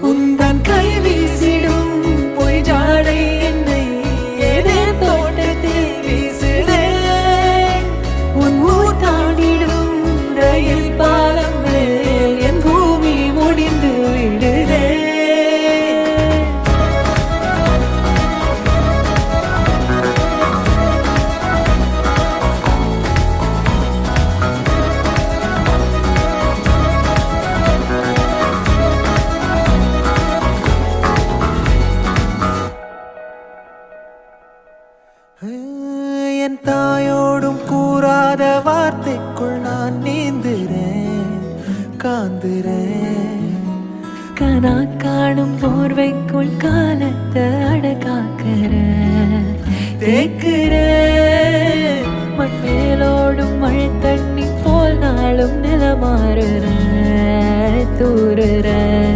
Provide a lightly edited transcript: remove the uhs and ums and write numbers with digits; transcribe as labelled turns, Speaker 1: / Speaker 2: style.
Speaker 1: உந்தன் கை வீசிடும் பொய் ஜாடை என்னை ஏதே தோட்டத்தில் வீசுதே. உன் ஊர் தாண்டிடும் ரயில் பாலம் மேல் என் பூமி முடிந்து விடுதே. என் தாயோடும் கூறாத வார்த்தைக்குள் நான் நீந்துறேன், காந்துறேன். கனா காணும் போர்வைக்குள் காலத்தை அடக்காக்கிற தேக்குற. மண்மேலோடும் மழை தண்ணி போல் நாளும் நிலமாறுற தூறுற.